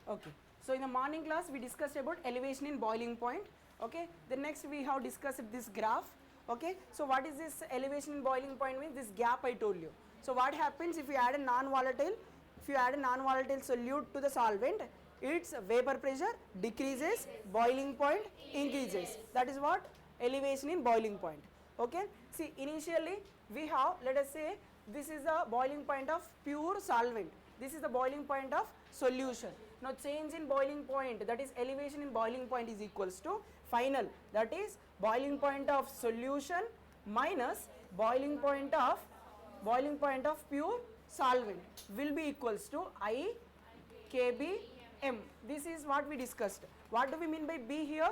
Okay. So in the morning class we discussed about elevation in boiling point. Okay. Then next we have discussed this graph. Okay. So what is this elevation in boiling point means? This gap I told you. So what happens if you add a non-volatile? If you add a non-volatile solute to the solvent, its vapor pressure decreases, boiling point increases. That is what elevation in boiling point. Okay. See, initially we have, let us say, this is the boiling point of pure solvent. This is the boiling point of solution. Now change in boiling point, that is elevation in boiling point, is equals to final, that is boiling point of solution minus boiling point of pure solvent will be equals to I Kb M. This is what we discussed. What do we mean by B here?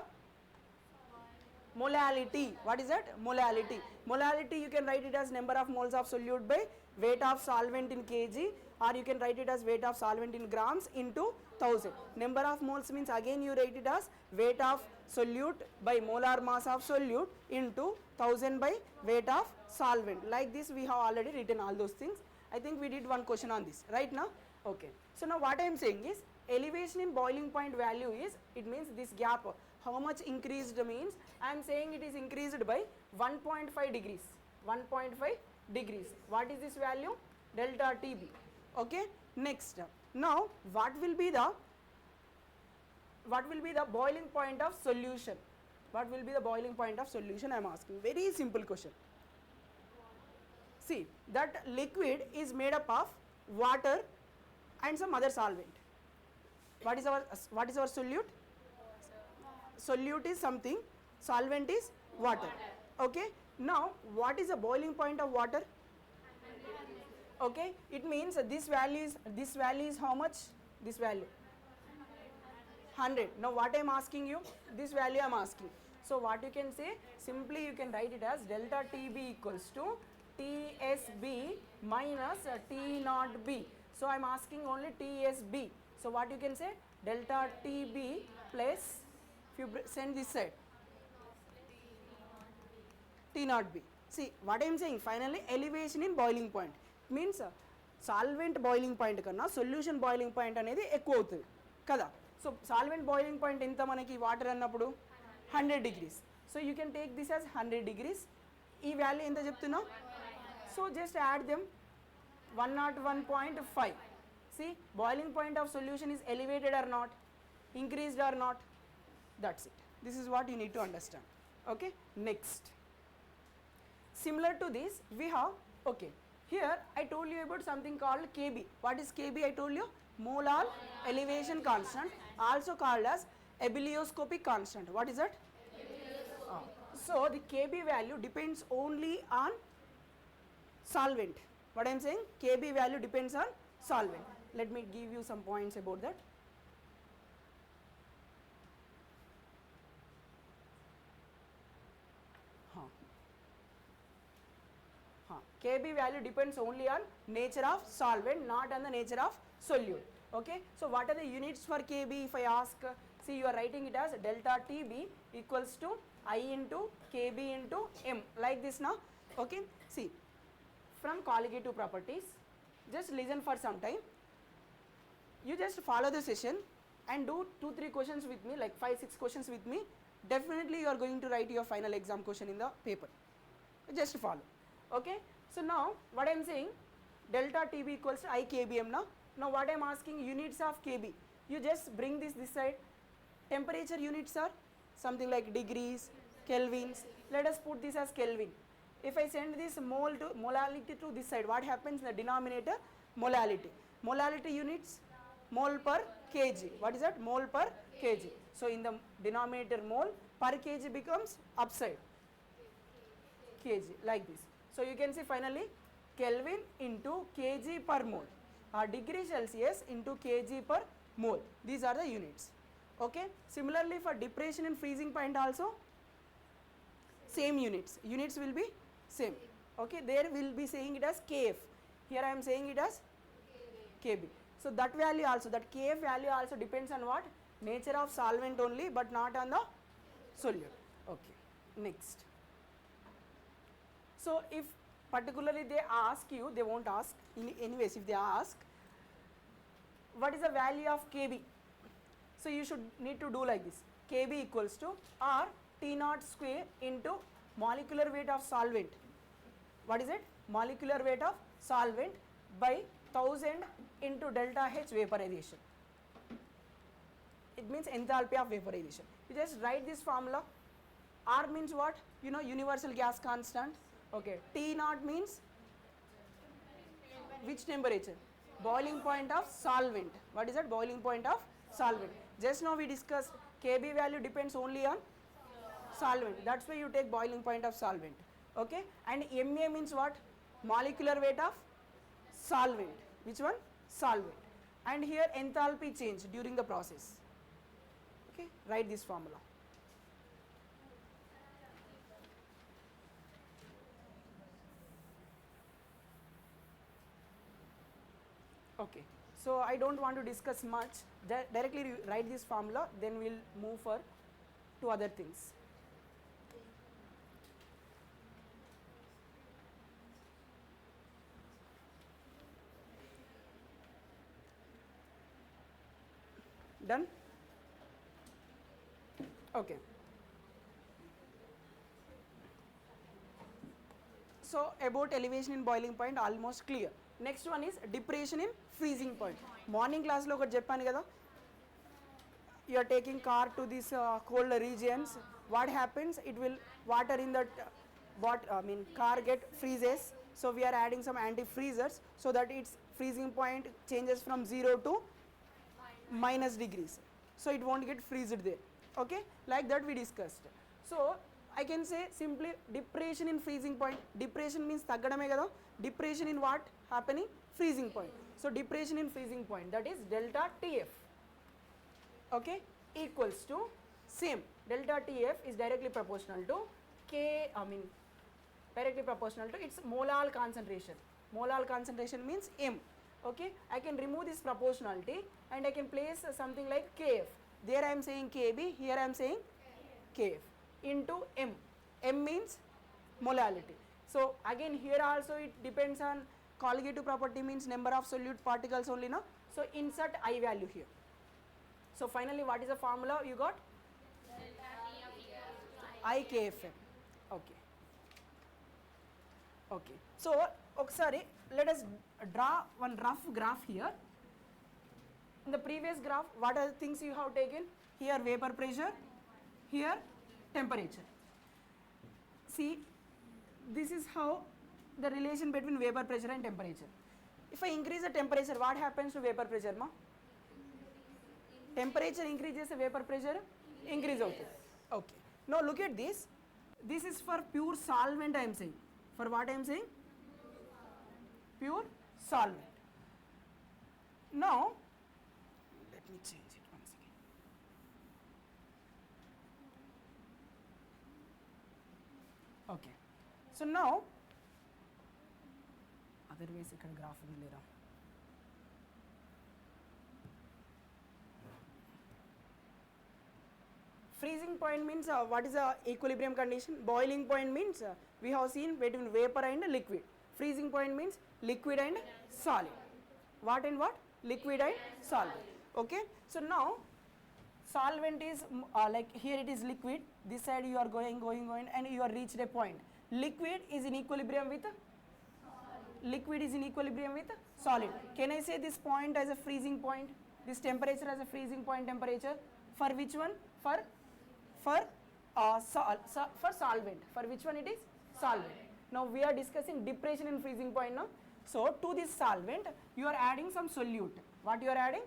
Molality. What is that? Molality. Molality, you can write it as number of moles of solute by weight of solvent in kg, or you can write it as weight of solvent in grams into 1000. Number of moles means again you write it as weight of solute by molar mass of solute into 1000 by weight of solvent. Like this we have already written all those things. I think we did one question on this right now. Okay. So now what I am saying is elevation in boiling point value is, it means this gap. How much increased means, I am saying it is increased by 1.5 degrees. 1.5 degrees. What is this value? Delta TB. Okay. Next. Now what will be the boiling point of solution? What will be the boiling point of solution? I am asking. Very simple question. See, that liquid is made up of water and some other solvent. What is our solute? Solute is something, solvent is water. Okay. Now what is the boiling point of water? Okay. It means this value is how much? This value 100. Now what I am asking you? This value I am asking. So what you can say? Simply you can write it as delta TB equals to TSB minus T naught B. So I am asking only TSB. So what you can say? Delta TB plus, if you send this side, T naught B. See what I am saying, finally elevation in boiling point means solvent boiling point kanna solution boiling point anedi ekku avutundi kada. So solvent boiling point enta manaki water annappudu 100 degrees. So you can take this as 100 degrees. Ee value enta cheptunna? So just add them, 101.5. See, boiling point of solution is elevated or not, increased or not. That's it. This is what you need to understand. Okay. Next. Similar to this we have, okay, here I told you about something called Kb. What is Kb? I told you, molar elevation constant, also called as ebullioscopic constant. What is that? So the Kb value depends only on solvent. What I am saying, Kb value depends on solvent. Let me give you some points about that. Kb value depends only on nature of solvent, not on the nature of solute. Okay. So what are the units for Kb if I ask? See, you are writing it as delta TB equals to I into Kb into M, like this now. Okay. See, from colligative properties, just listen for some time. You just follow the session and do 2-3 questions with me, like 5-6 questions with me. Definitely you are going to write your final exam question in the paper. Just follow. Okay. So now what I am saying, delta TB equals to I KBM now. Now what I am asking, units of Kb. You just bring this side. Temperature units are something like degrees, kelvins. Let us put this as Kelvin. If I send this molality to this side, what happens in the denominator? Molality. Molality units, mole per kg. What is that? Mole per kg. So in the denominator mole, per kg becomes upside kg, like this. So you can see finally Kelvin into kg per mole, or degree Celsius into kg per mole. These are the units. Okay. Similarly for depression and freezing point also same units. Units will be same. Okay. There will be saying it as Kf. Here I am saying it as Kb. So that value also, that Kf value also depends on what? Nature of solvent only, but not on the solute. Okay. Next. So if particularly they ask you, they won't ask anyways, if they ask what is the value of Kb, So you should need to do like this. Kb equals to R T naught square into molecular weight of solvent. What is it? Molecular weight of solvent by 1000 into delta H vaporization. It means enthalpy of vaporization. You just write this formula. R means what? You know, universal gas constant. Okay. T naught means which temperature? Boiling point of solvent. What is that? Boiling point of solvent. Just now we discussed Kb value depends only on solvent. That's why you take boiling point of solvent. Okay. And Ma means what? Molecular weight of solvent. Which one? Solvent. And here enthalpy change during the process. Okay. Write this formula. Okay. So I don't want to discuss much. Directly write this formula, then we'll move for to other things. Done? Okay. So about elevation in boiling point almost clear. Next one is depression in freezing point. Morning class lo okati cheppanu kada. You are taking car to these cold regions. What happens? It will water in that car get freezes. So we are adding some anti-freezers so that its freezing point changes from 0 to minus degrees. So it won't get freezed there. Okay, like that we discussed. So I can say simply depression in freezing point. Depression means taggadame kada. Depression in what happening? Freezing point. So depression in freezing point, that is delta Tf. Okay, equals to same. Delta Tf is directly proportional to directly proportional to its molar concentration. Molar concentration means M. Okay, I can remove this proportionality and I can place something like Kf. There I am saying Kb, here I am saying Kf into M. M means molality. So again here also it depends on colligative property, means number of solute particles only, no? So insert I value here. So finally what is the formula you got? IKFM. Okay. Okay. So sorry, let us draw one rough graph here. In the previous graph, what are the things you have taken? Here vapor pressure, here temperature. See, this is how the relation between vapor pressure and temperature. If I increase the temperature, what happens to vapor pressure, ma? Temperature increases, vapor pressure increase okay. Okay. Now look at this. This is for pure solvent I am saying. For what I am saying? Pure solvent. Now, let me change it once again. Okay. So now, otherwise you can graph it later. Freezing point means what is the equilibrium condition? Boiling point means we have seen between vapor and liquid. Freezing point means liquid and solid. What and what? Liquid and solid. Okay. So now solvent is like here it is liquid. This side you are going and you are reached a point. Liquid is in equilibrium with solid. Can I say this point as a freezing point? This temperature as a freezing point temperature? For which one? For solvent. For which one it is? Solvent. Now we are discussing depression in freezing point now. So to this solvent you are adding some solute. What you are adding?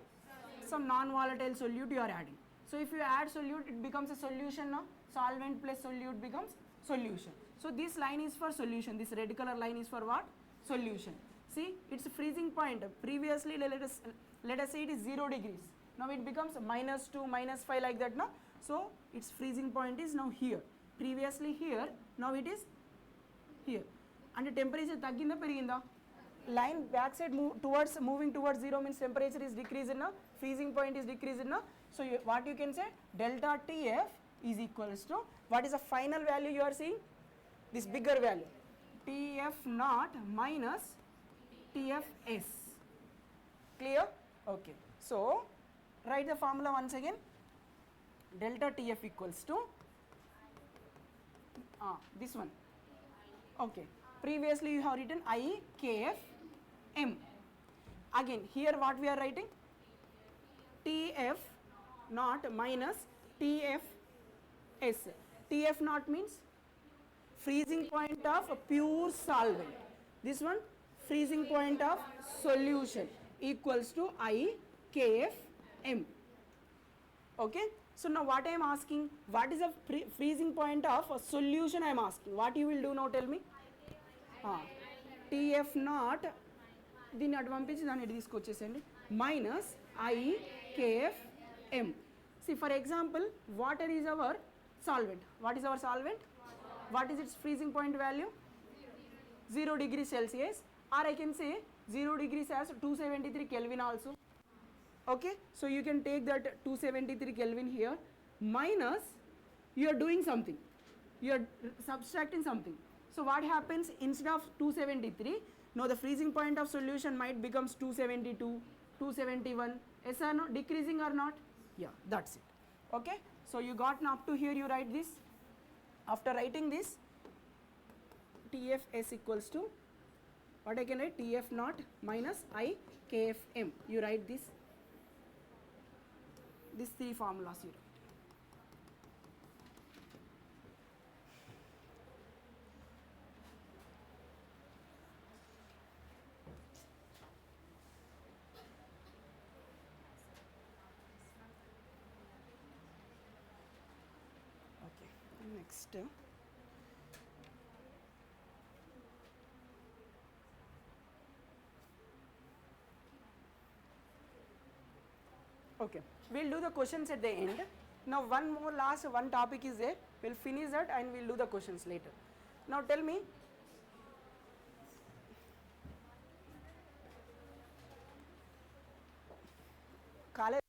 Some non-volatile solute you are adding. So if you add solute, it becomes a solution now. Solvent plus solute becomes solution. So this line is for solution. This red color line is for what? Solution. See, it's a freezing point. Previously let us say it is 0 degrees. Now it becomes -2, -5 like that now. So its freezing point is now here. Previously here, now it is here. And the temperature tagginda periginda? Line backside moving towards 0 means temperature is decreased now. Freezing point is decreased now. So what you can say? Delta Tf is equals to, what is the final value you are seeing? This bigger value. Tf naught minus Tfs. Clear? Okay. So Write the formula once again. Delta TF equals to this one. Okay. Previously you have written I KF M. Again here what we are writing? TF naught minus TF S. TF naught means freezing point of a pure solvent. This one freezing point of solution equals to I KF M. Okay. So now what I am asking, what is the freezing point of a solution I am asking. What you will do now, tell me. TF naught దీన్ని అటు పంపించి దాన్ని ఇటు తీసుకొచ్చేసండి minus IKFM. See for example, water is our solvent. What is our solvent? What is its freezing point value? 0 degrees Celsius, or I can say 0 degrees as 273 Kelvin also. Okay, so you can take that 273 Kelvin here, minus you are doing something, you are subtracting something. So what happens, instead of 273, now the freezing point of solution might becomes 272, 271. Yes or no? Decreasing or not? Yeah, that's it. Okay, so you got now up to here, you write this. After writing this, TFS equals to, what I can write, TF naught minus IKFM. You write this. These three formulas you write. Next, okay, we'll do the questions at the end. Now one more one topic is there, we'll finish that and we'll do the questions later. Now tell me, college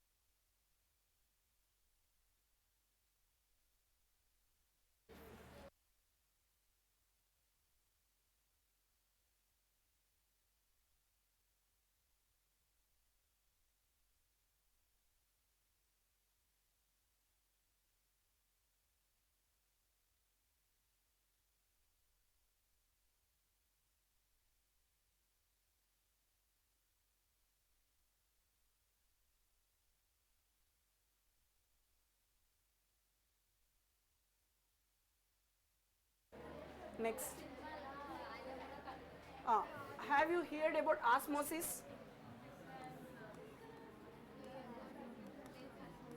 next. Have you heard about osmosis?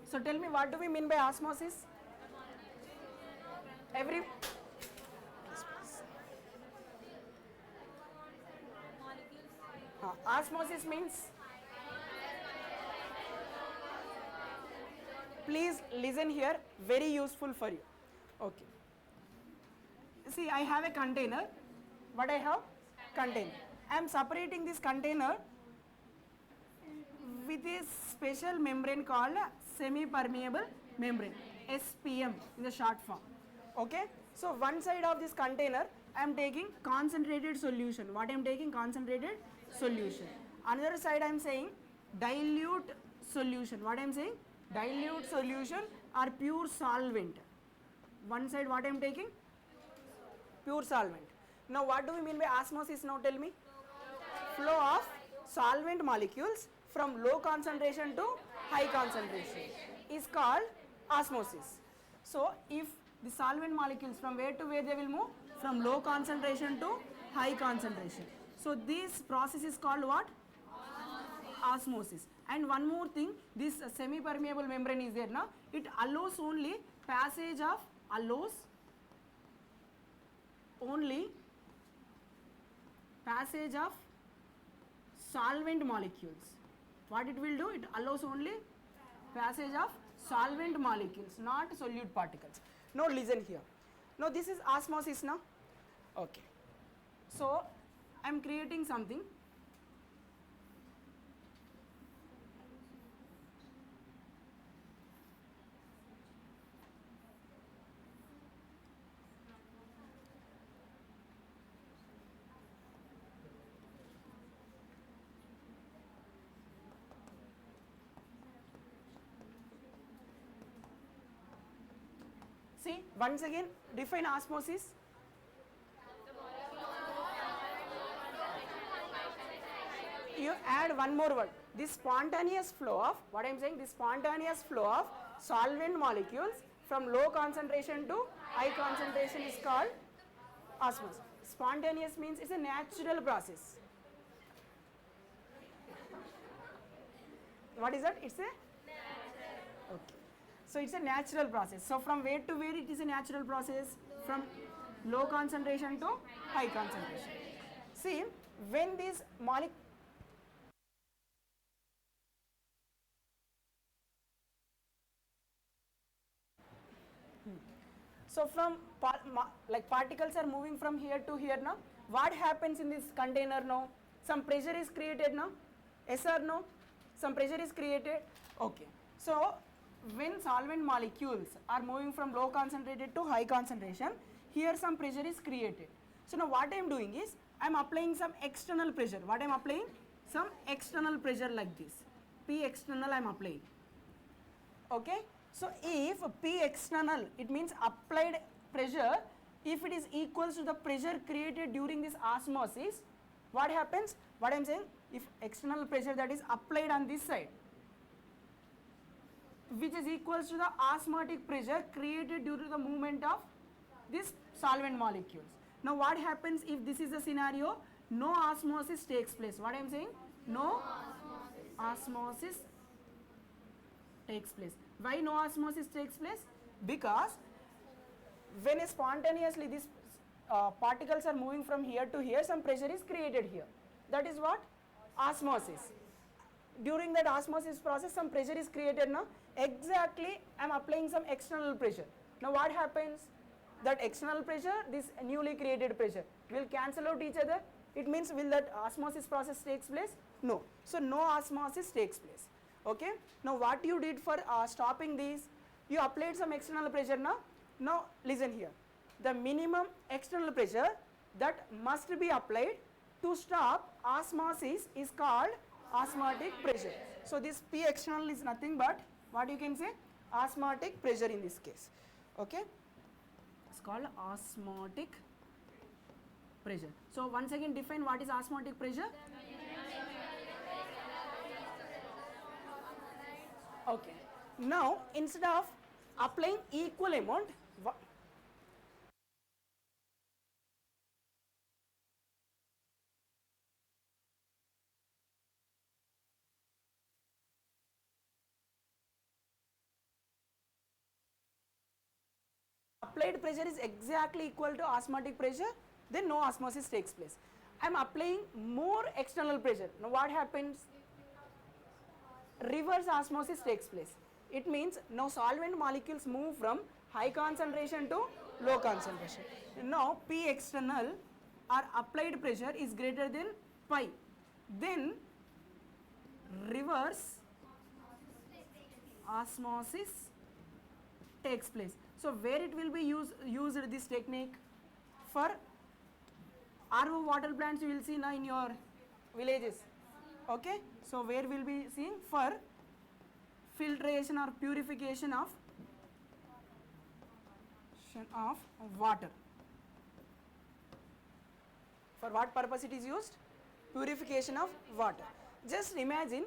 So tell me, what do we mean by osmosis? Every osmosis means, please listen here, very useful for you. Okay. See, I have a container. What I have? Container. I am separating this container with a special membrane called semi-permeable membrane, SPM in the short form. Okay. So one side of this container I am taking concentrated solution. What I am taking? Concentrated solution. Another side I am saying dilute solution. What I am saying? Dilute solution or pure solvent. One side what I am taking? Pure solvent. Now what do we mean by osmosis now, tell me? Flow of solvent molecules from low concentration to high concentration is called osmosis. So if the solvent molecules from where to where they will move? From low concentration to high concentration. So this process is called what? Osmosis. And one more thing, this semi-permeable membrane is there now, it allows only passage of, passage of solvent molecules. What it will do? It allows only passage of solvent molecules, not solute particles. Now listen here. Now this is osmosis now. Okay. So I am creating something. See, once again, define osmosis. You add one more word. This spontaneous flow of, what I am saying, this spontaneous flow of solvent molecules from low concentration to high concentration is called osmosis. Spontaneous means it's a natural process. What is that? It's a natural. Okay. So it's a natural process. So from where to where it is a natural process? From low concentration to high concentration. See, when these molecules, so from like particles are moving from here to here now, what happens in this container now? Some pressure is created now, yes or no? Some pressure is created. Okay. So when solvent molecules are moving from low concentrated to high concentration, here some pressure is created. So now what I am doing is, I am applying some external pressure. What I am applying? Some external pressure like this. P external I am applying. Okay. So if P external, it means applied pressure, if it is equals to the pressure created during this osmosis, what happens? What I am saying, if external pressure that is applied on this side, which is equals to the osmotic pressure created due to the movement of this solvent molecules. Now what happens if this is the scenario? No osmosis takes place. What I am saying? No osmosis takes place. Why no osmosis takes place? Because when spontaneously these particles are moving from here to here, some pressure is created here. That is what? Osmosis. During that osmosis process, some pressure is created now. Exactly, I am applying some external pressure. Now what happens? That external pressure, this newly created pressure will cancel out each other. It means, will that osmosis process takes place? No. So no osmosis takes place. Okay. Now what you did for stopping these? You applied some external pressure now. Now listen here. The minimum external pressure that must be applied to stop osmosis is called osmotic pressure. So this P external is nothing but what you can say? Osmotic pressure in this case. Okay. It's called osmotic pressure. So once again define what is osmotic pressure. Okay. Now instead of applying equal amount, applied pressure is exactly equal to osmotic pressure, then no osmosis takes place. I am applying more external pressure. Now what happens? Reverse osmosis takes place. It means now solvent molecules move from high concentration to low concentration. Now P external or applied pressure is greater than pi. Then reverse osmosis takes place. So where it will be used this technique? For RO water plants you will see now in your villages. Okay. So where we will be seeing? For filtration or purification of water. For what purpose it is used? Purification of water. Just imagine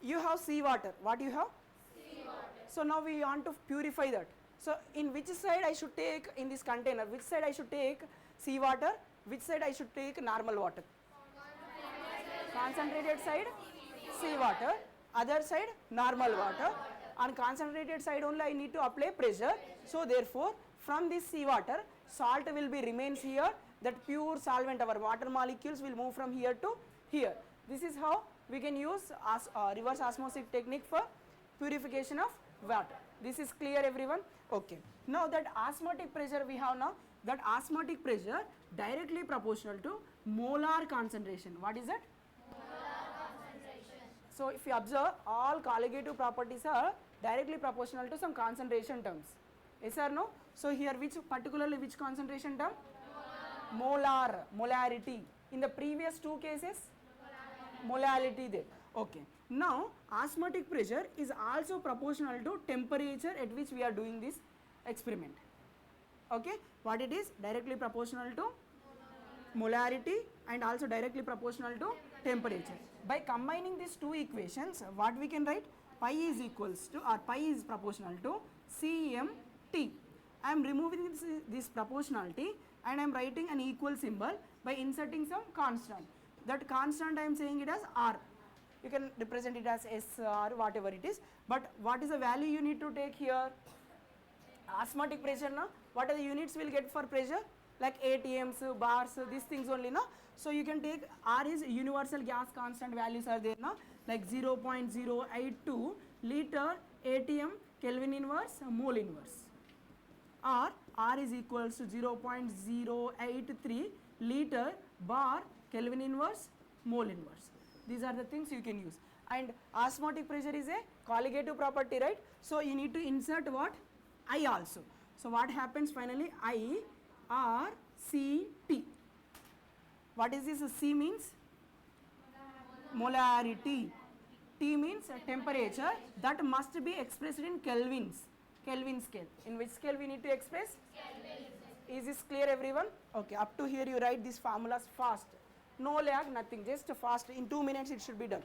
you have sea water. What you have? Sea water. So now we want to purify that. So in which side I should take in this container? Which side I should take sea water? Which side I should take normal water? Concentrated side sea water, other side normal water. On concentrated side only I need to apply pressure. So therefore from this sea water salt will be remains here, that pure solvent, our water molecules will move from here to here. This is how we can use reverse osmosis technique for purification of water. This is clear everyone? Okay. Now that osmotic pressure we have now, that osmotic pressure directly proportional to molar concentration. What is that? So if you observe, all colligative properties are directly proportional to some concentration terms. Yes or no? So here particularly which concentration term? Molar, molarity. In the previous two cases, molality there. Okay. Now osmotic pressure is also proportional to temperature at which we are doing this experiment. Okay, what it is? Directly proportional to molarity and also directly proportional to temperature. By combining these two equations, what we can write? Pi is equals to, or pi is proportional to CMT. I am removing this proportionality and I am writing an equal symbol by inserting some constant. That constant I am saying it as R. You can represent it as S or whatever it is. But what is the value you need to take here? Osmotic pressure, na? What are the units we'll get for pressure? Like ATMs, bars, these things only, na? So you can take R is universal gas constant values are there, na? Like 0.082 liter ATM Kelvin inverse mole inverse, or R is equals to 0.083 liter bar Kelvin inverse mole inverse. These are the things you can use. And osmotic pressure is a colligative property, right? So you need to insert what? I also. So what happens finally? I R C T. What is this? C means molarity. T means temperature. That must be expressed in kelvins. Kelvin scale. In which scale we need to express? Kelvin. Is this clear, everyone? Okay, up to here you write these formulas fast. No lag, nothing, just fast. In 2 minutes it should be done.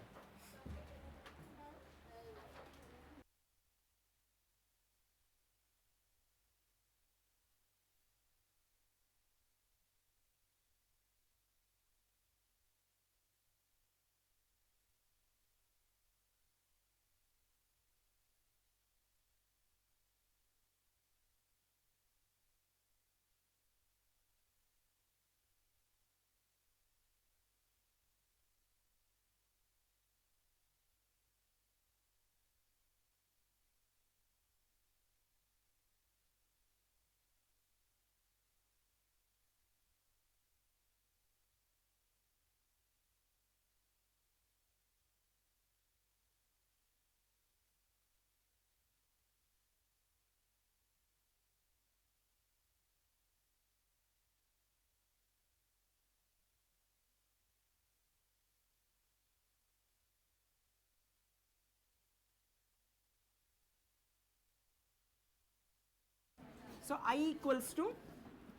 So I equals to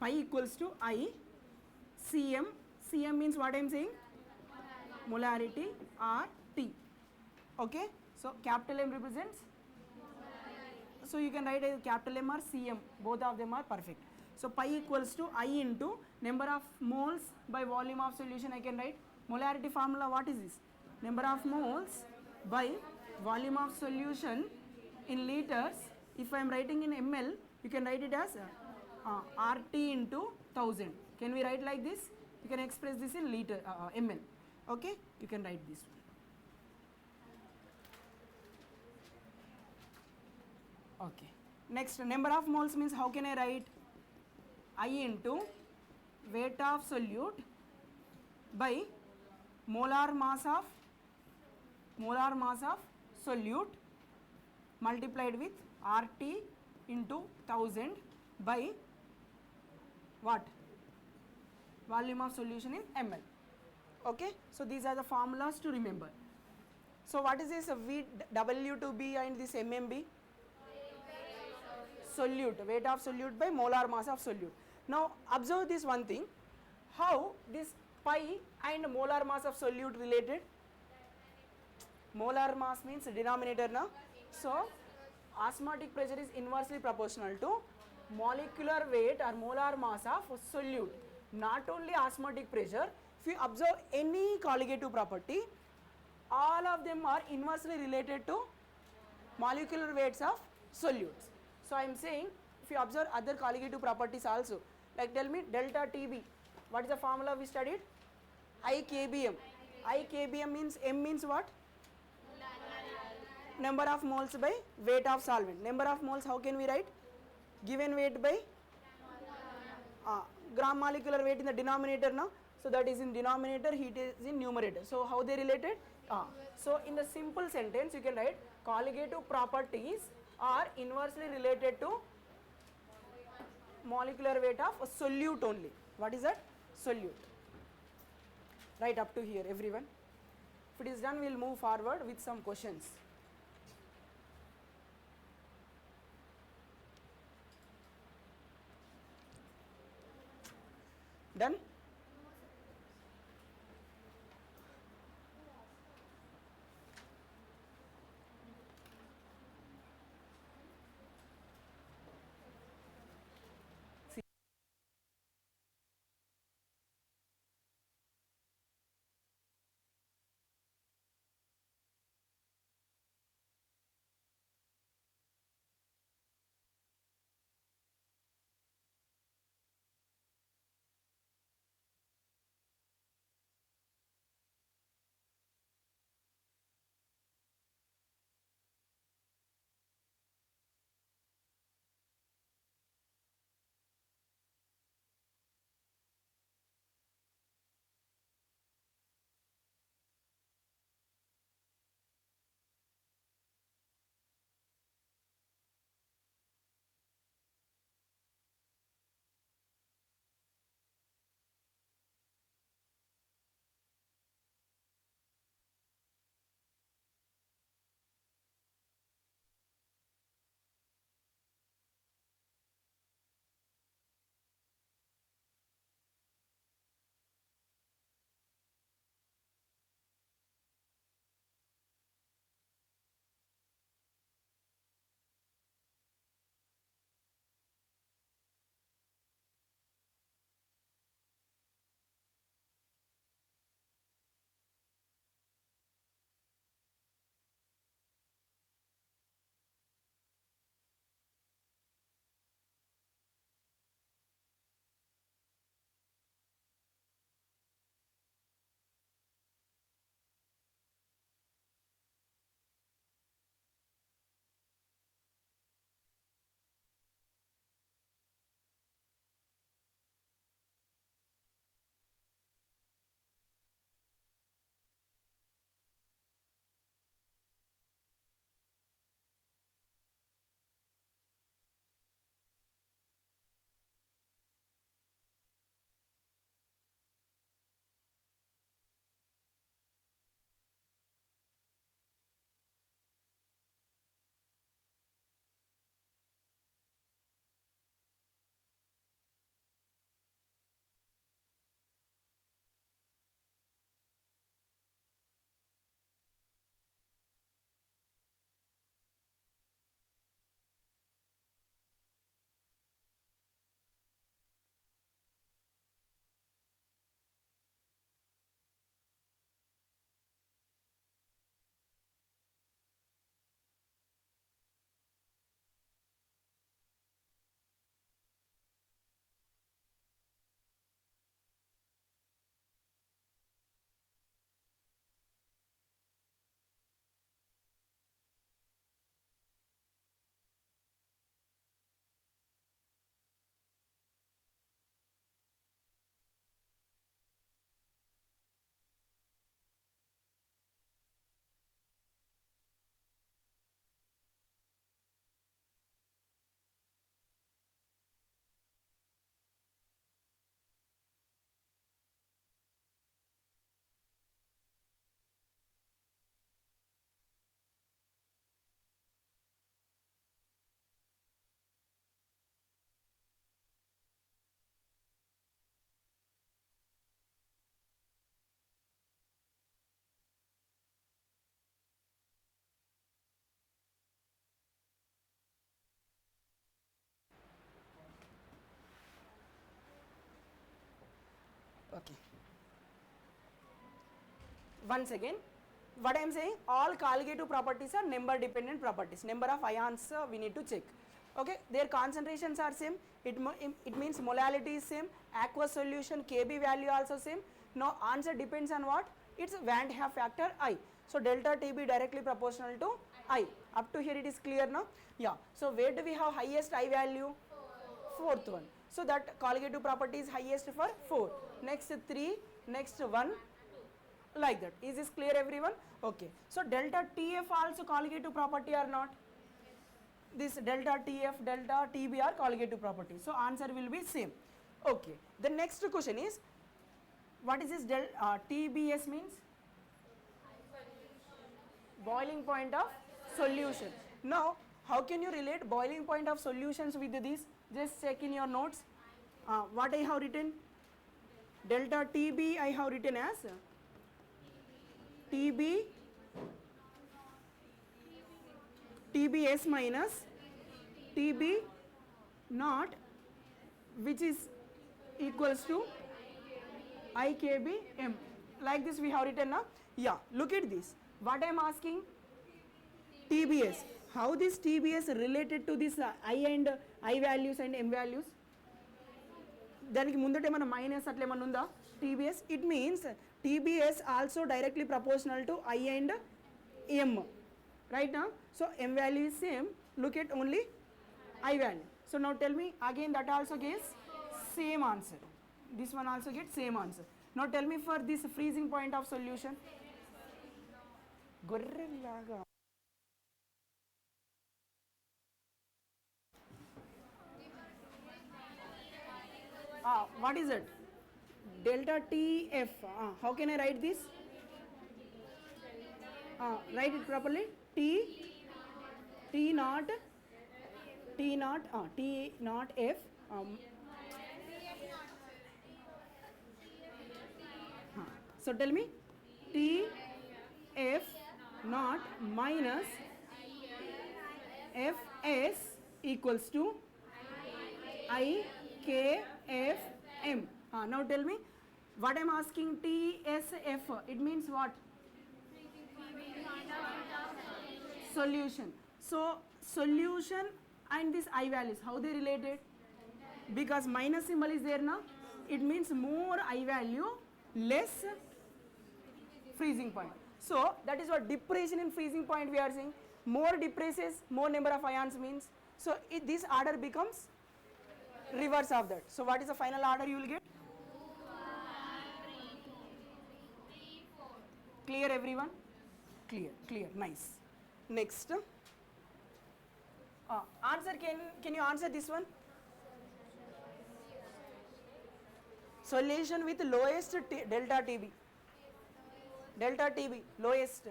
pi equals to I Cm. Cm means what I am saying? Molarity or T. Okay. So capital M represents. So you can write as capital M or Cm. Both of them are perfect. So pi equals to I into number of moles by volume of solution. I can write molarity formula. What is this? Number of moles by volume of solution in liters. If I am writing in ml, you can write it as RT into 1000. Can we write like this? You can express this in liter ml. Okay, you can write this one. Okay. Next, number of moles means how can I write? I into weight of solute by molar mass of solute multiplied with RT into 1000 by what? Volume of solution in ml. Okay, so these are the formulas to remember. So what is this VW2B and this MMB? Solute, weight of solute by molar mass of solute. Now observe this one thing, how this pi and molar mass of solute related? Molar mass means denominator na. So osmotic pressure is inversely proportional to molecular weight or molar mass of solute. Not only osmotic pressure, if you observe any colligative property, all of them are inversely related to molecular weights of solutes. So I am saying, if you observe other colligative properties also, like tell me delta TB, what is the formula we studied? IKBM. IKBM means M means what? Number of moles by weight of solvent. Number of moles, how can we write? Given weight by gram molecular weight in the denominator now. So that is in denominator, heat is in numerator. So how they related? So in the simple sentence you can write colligative properties are inversely related to molecular weight of a solute only. What is that? Solute. Right up to here, everyone. If it is done, we will move forward with some questions. Done? Okay. Once again, what I am saying, all colligative properties are number dependent properties. Number of ions we need to check. Okay, their concentrations are same. It means molality is same. Aqueous solution Kb value also same. Now answer depends on what? It's Van de Graaff factor I. So delta Tb directly proportional to I. Up to here it is clear now. Yeah. So where do we have highest I value? Fourth one. So that colligative property is highest for 4. Next 3. Next 1. Like that. Is this clear everyone? Okay. So delta TF also colligative property or not? This delta TF, delta TB are colligative property. So answer will be same. Okay. The next question is, what is this TBS means? Boiling point of solution. Now, how can you relate boiling point of solutions with this? Just check in your notes. What I have written? delta TB I have written as TB TBS minus TB naught, which is equals to IKBM. Like this we have written now. Yeah, look at this. What I am asking? TBS. How this TBS related to this I and I values and M values? దానికి ముందట ఏమైనా minus అట్లా ఏమైనా ఉందా? TBS, it means TBS also directly proportional to I and M, right now? So M value is same, look at only I value. So now tell me again, that also gets same answer, this one also gets same answer. Now tell me for this freezing point of solution. Gorrelaga. What is it? Delta TF. How can I write this? Write it properly. T naught F. So tell me, T F naught minus F S equals to I K F M. Now tell me, what I am asking, T S F, it means what? Solution. So solution and this I values, how they related? Because minus symbol is there now, it means more I value, less freezing point. So that is what depression in freezing point we are saying. More depresses, more number of ions means. So this order becomes reverse of that. So what is the final order you will get? Clear everyone? Clear, nice. Next, answer, can you answer this one? Solution with lowest delta TB. Delta TB, lowest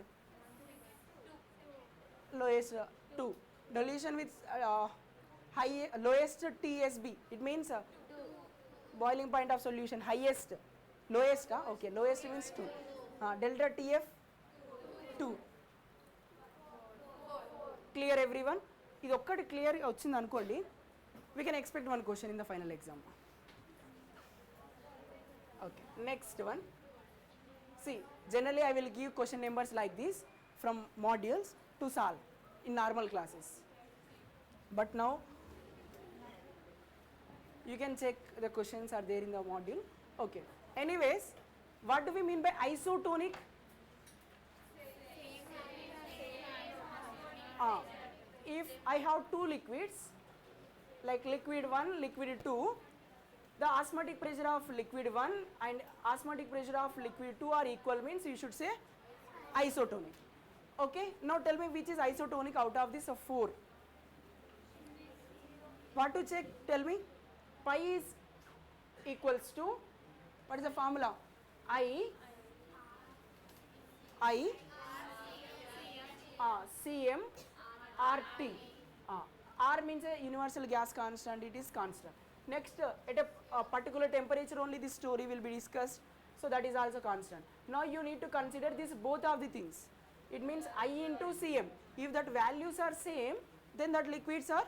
2. Solution with lowest TSB, it means boiling point of solution, highest, lowest, okay, lowest means 2. Delta TF 2. Clear everyone? ఇది ఒక్కటి clear వచ్చింది అనుకోండి, we can expect one question in the final exam. Okay, next one. See, generally I will give question numbers like this from modules to solve in normal classes. But now you can check the questions are there in the module. Okay. Anyways, what do we mean by isotonic? If I have two liquids, like liquid 1, liquid 2, the osmotic pressure of liquid 1 and osmotic pressure of liquid 2 are equal, means you should say isotonic. Okay, now tell me which is isotonic out of this 4. What to check? Tell me. Pi is equals to, what is the formula? Cm RT. R means a universal gas constant, it is constant. Next, at a particular temperature only this story will be discussed, so that is also constant. Now you need to consider this both of the things. It means I into Cm. If that values are same, then that liquids are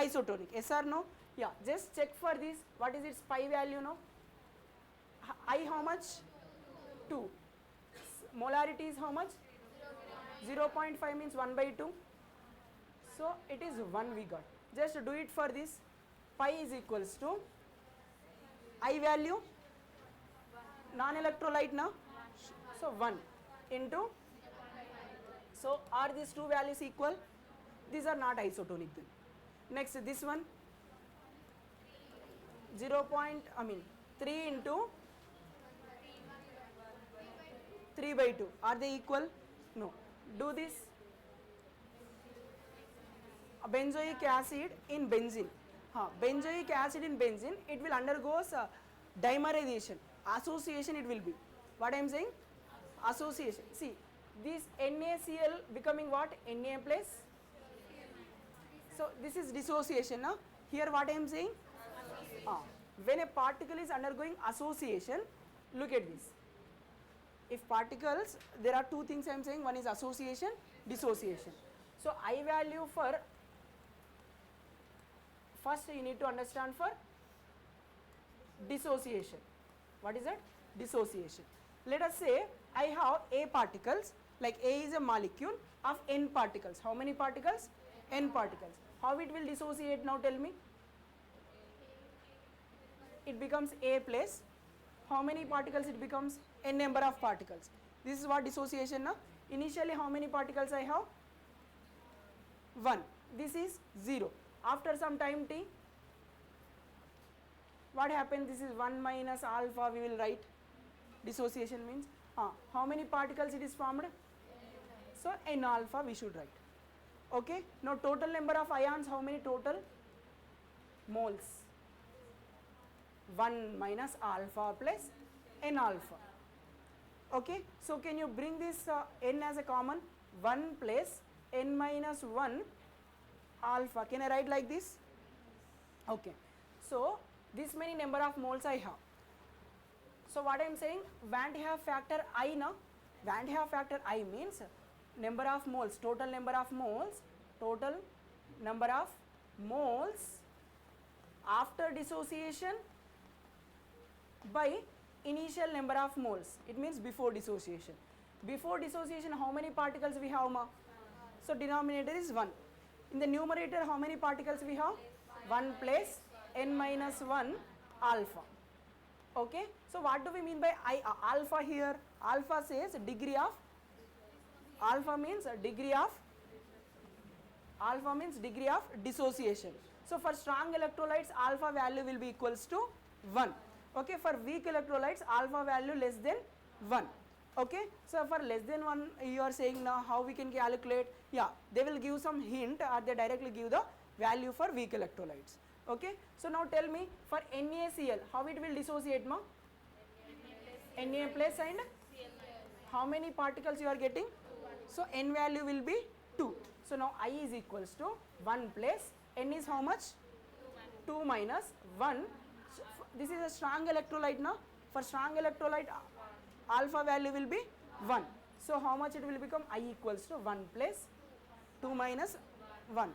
isotonic. Yes or no? Yeah, just check for this. What is its pi value now? I how much? 2. Molarity is how much? 0.5 means 1 by 2. So it is 1 we got. Just do it for this. Pi is equals to I value, non-electrolyte now. So 1 into. So are these two values equal? These are not isotonic then. Next, this one 3 into 3 by 2. Are they equal? No. Do this. Benzoic acid in benzene. Benzoic acid in benzene, it will undergo dimerization. Association it will be. What I am saying? Association. See, this NaCl becoming what? Na plus. So this is dissociation. Here what I am saying? when a particle is undergoing association, look at this. If particles, there are two things I am saying, one is association, dissociation. So I value for, first you need to understand for dissociation. What is that? Dissociation. Let us say I have A particles, like A is a molecule of N particles. How many particles? N particles. How it will dissociate now, tell me? It becomes A plus, how many particles it becomes? N number of particles. This is what dissociation now. Initially how many particles I have? 1. This is 0. After some time t, what happens? This is 1 minus alpha we will write. Dissociation means, how many particles it is formed? So N alpha we should write. Okay. Now total number of ions, how many total? Moles. 1 minus alpha plus N alpha. Okay. So can you bring this N as a common? 1 plus N minus 1 alpha. Can I write like this? Okay. So this many number of moles I have. So what I am saying, Van de Graaff factor I now. Van de Graaff factor I means number of moles, total number of moles after dissociation by initial number of moles. It means before dissociation. Before dissociation how many particles we have ma? So denominator is 1. In the numerator how many particles we have? 1 plus N minus 1 alpha. Okay. So what do we mean by alpha here? Alpha says degree of, alpha means degree of dissociation. So for strong electrolytes alpha value will be equals to 1. Okay. For weak electrolytes alpha value less than 1. Okay. So for less than 1 you are saying now how we can calculate? Yeah, they will give some hint or they directly give the value for weak electrolytes. Okay. So now tell me for NaCl how it will dissociate ma? Na plus and how many particles you are getting? So N value will be 2. So now I is equals to 1 plus N is how much? 2 minus 1. So this is a strong electrolyte now. For strong electrolyte alpha value will be 1. So how much it will become? I equals to 1 plus 2 minus 1.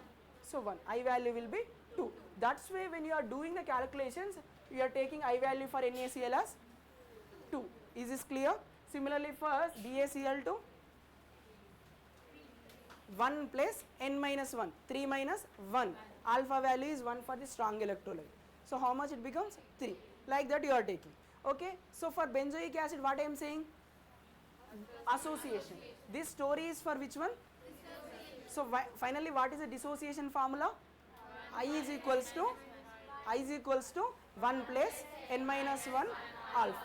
So 1. I value will be 2. That's why when you are doing the calculations, you are taking I value for NaCl as 2. Is this clear? Similarly for BaCl2, 1 plus N minus 1, 3 minus 1. Alpha value is 1 for the strong electrolyte. So how much it becomes? 3. Like that you are taking. Okay. So for benzoic acid what I am saying? Association. This story is for which one? So finally what is the dissociation formula? I is equals to 1 plus N minus 1 alpha.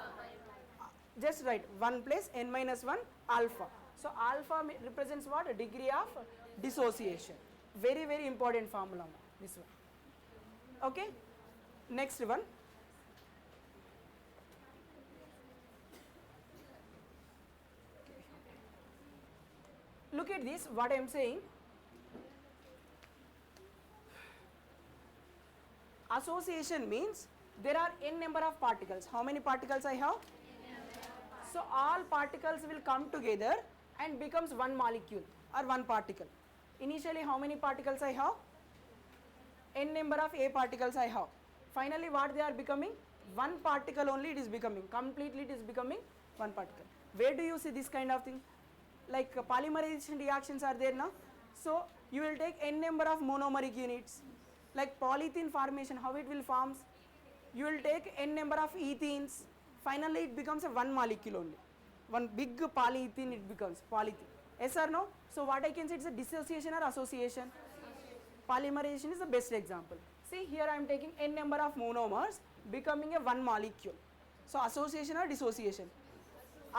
Just write 1 plus N minus 1 alpha. So alpha represents what? A degree of dissociation. Very, very important formula, this one. Okay. Next one. Look at this, what I am saying. Association means there are n number of particles. How many particles I have? So all particles will come together and becomes one molecule or one particle. Initially how many particles I have? N number of A particles I have. Finally what they are becoming? One particle only it is becoming. Completely it is becoming one particle. Where do you see this kind of thing? Like polymerization reactions are there now. So you will take n number of monomeric units. Like polyethene formation, how it will forms? You will take n number of ethenes. Finally it becomes a one molecule only. One big polyethene it becomes, polyethene. Yes or no? So what I can say, it's a dissociation or association? Polymerization is the best example. See here I am taking n number of monomers becoming a one molecule. So association or dissociation?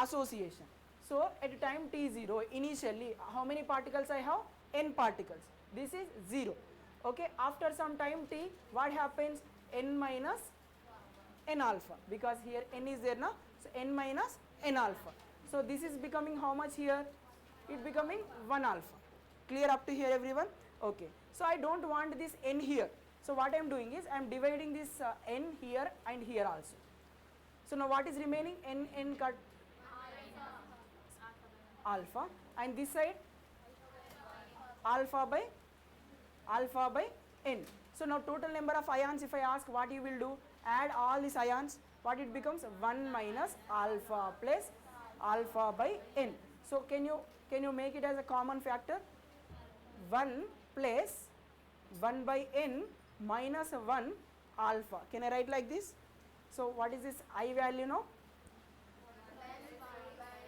Association. So at time t0 initially how many particles I have? N particles. This is 0. Okay. After some time t, what happens? N minus n alpha, because here n is there now. So n minus n alpha. So this is becoming how much here? It becoming 1 alpha. Clear up to here everyone? Okay. So I don't want this n here. So what I am doing is I am dividing this n here and here also. So now what is remaining? N cut alpha, and this side alpha by n. So now total number of ions, if I ask, what you will do? Add all these ions, what it becomes? 1 minus alpha plus alpha by n. So can you make it as a common factor? 1 plus 1 by n minus 1 alpha. Can I write like this? So what is this I value now?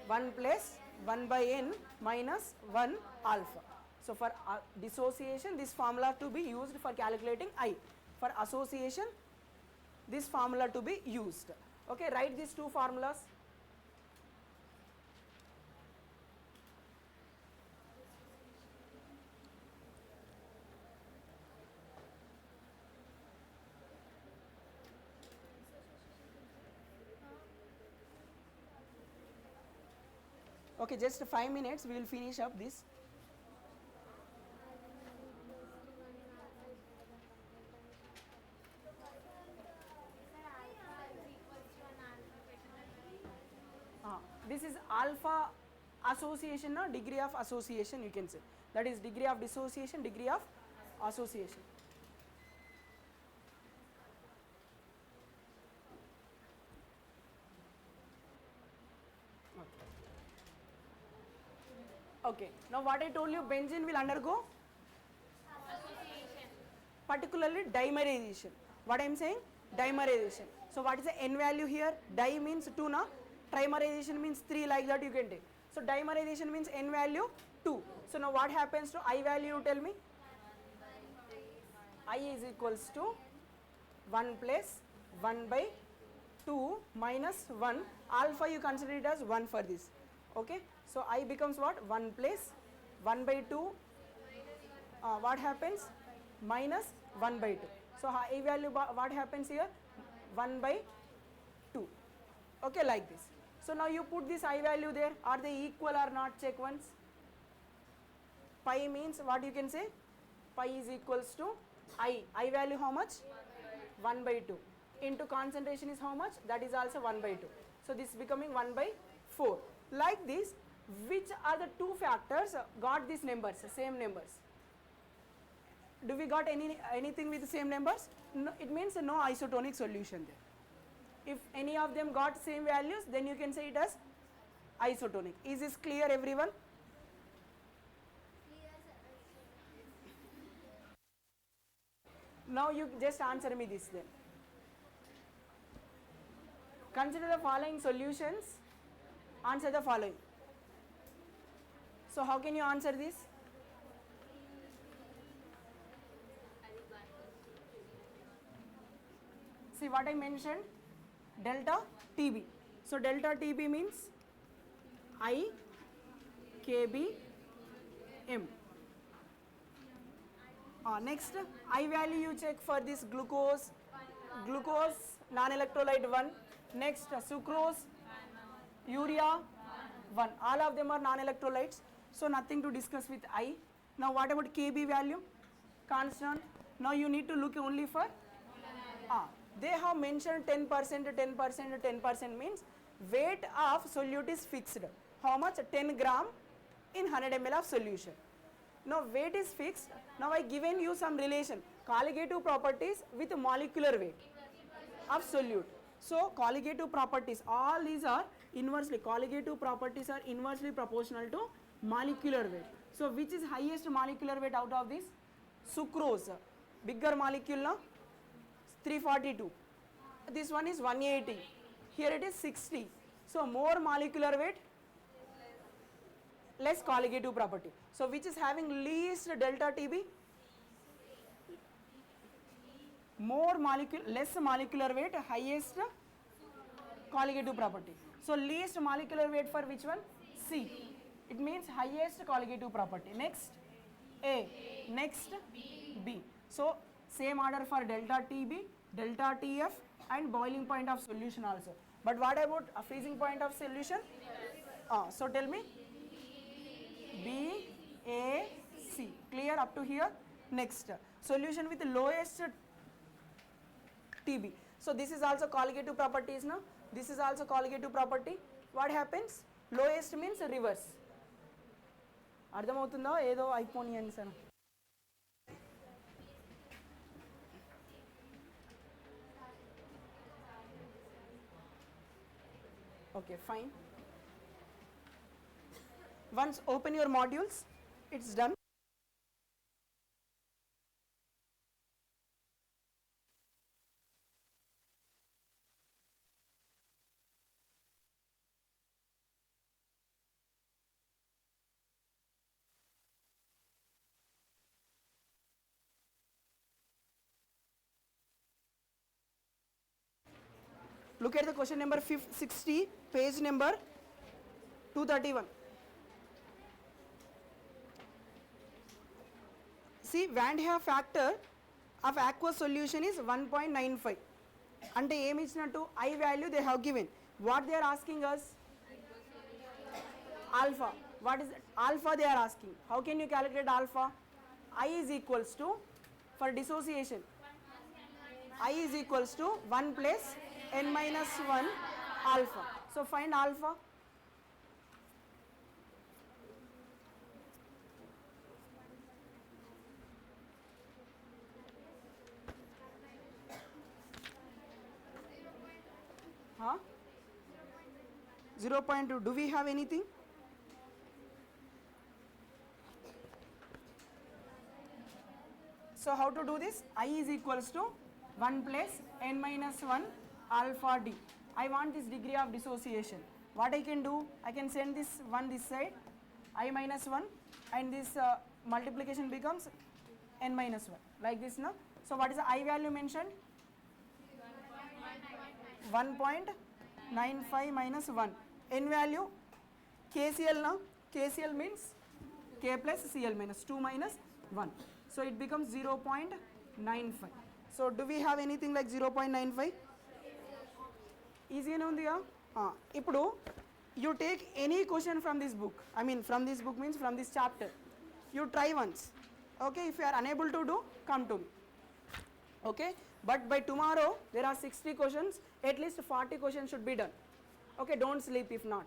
1 plus 1 by n minus 1 alpha. So for dissociation, this formula to be used for calculating I. For association, this formula to be used. Okay, write these two formulas. Okay, just 5 minutes, we will finish up this. This is alpha association, no? Degree of association you can say. That is degree of dissociation, degree of association. Okay, now what I told you, benzene will undergo association, particularly dimerization. What I am saying? Dimerization. So what is the n value here? Di means 2, na? Trimerization means 3, like that you can take. So dimerization means n value 2. So now what happens to I value, you tell me? I is equals to 1 plus 1 by 2 minus 1. Alpha you consider it as 1 for this. Okay, so I becomes what? 1 plus 1 by 2. What happens? Minus 1 by 2. So I value what happens here? 1 by 2. Okay, like this. So now you put this I value there. Are they equal or not? Check once. Pi means what you can say? Pi is equals to I. I value how much? 1 by 2. Into concentration is how much? That is also 1 by 2. So this is becoming 1 by 4. Like this, which are the two factors got these numbers, same numbers? Do we got anything with the same numbers? No, it means no isotonic solution there. If any of them got same values, then you can say it as isotonic. Is this clear, everyone? Now you just answer me this then. Consider the following solutions. Answer the following. So how can you answer this? See what I mentioned? Delta TB. So delta TB means I KB M. Next, I value you check for this glucose non-electrolyte 1. Next, sucrose, urea 1. All of them are non-electrolytes, so nothing to discuss with I. Now what about KB value? Constant. Now you need to look only for they have mentioned 10%, 10%, 10% means weight of solute is fixed. How much? 10 gram in 100 ml of solution. Now weight is fixed. Now I given you some relation, colligative properties with molecular weight of solute. So colligative properties, all these are inversely, colligative properties are inversely proportional to molecular weight. So which is highest molecular weight out of this? Sucrose, bigger molecule, no? 342. This one is 180. Here it is 60. So more molecular weight, less colligative property. So which is having least delta TB? More molecule, less molecular weight, highest colligative property. So least molecular weight for which one? C. It means highest colligative property. Next A. Next B. So same order for delta TB, delta TF and boiling point of solution also. But what about a freezing point of solution? So tell me. B, A, C. Clear up to here? Next, solution with lowest TB. So this is also colligative properties now. This is also colligative property. What happens? Lowest means reverse. అర్థమవుతుందో ఏదో అయిపోనియండి sir. Okay, fine. Once open your modules, it's done. Look at the question number 60, page number 231. See, Van Hoff factor of aqueous solution is 1.95. అంటే ఏమి ఇచ్చినట్టు I value they have given. What they are asking us? Alpha. What is alpha they are asking? How can you calculate alpha? I is equals to, for dissociation, I is equals to 1 plus n minus 1 alpha. So find alpha. Huh? 0.2. Do we have anything? So how to do this? I is equals to 1 plus n minus 1 alpha d. I want this degree of dissociation. What I can do? I can send this one this side, I minus 1, and this multiplication becomes n minus 1, like this now. So what is the I value mentioned? 1.95 minus 1. N value, KCl now. KCl means K plus Cl minus 2 minus 1. So it becomes 0.95. So do we have anything like 0.95? Easy ఉంది ఇప్పుడు you take any question from this book. I mean from this book means from this chapter. You try once. Okay, if you are unable to do, come to me. Okay, but by tomorrow there are 60 questions, at least 40 questions should be done. Okay, don't sleep if not.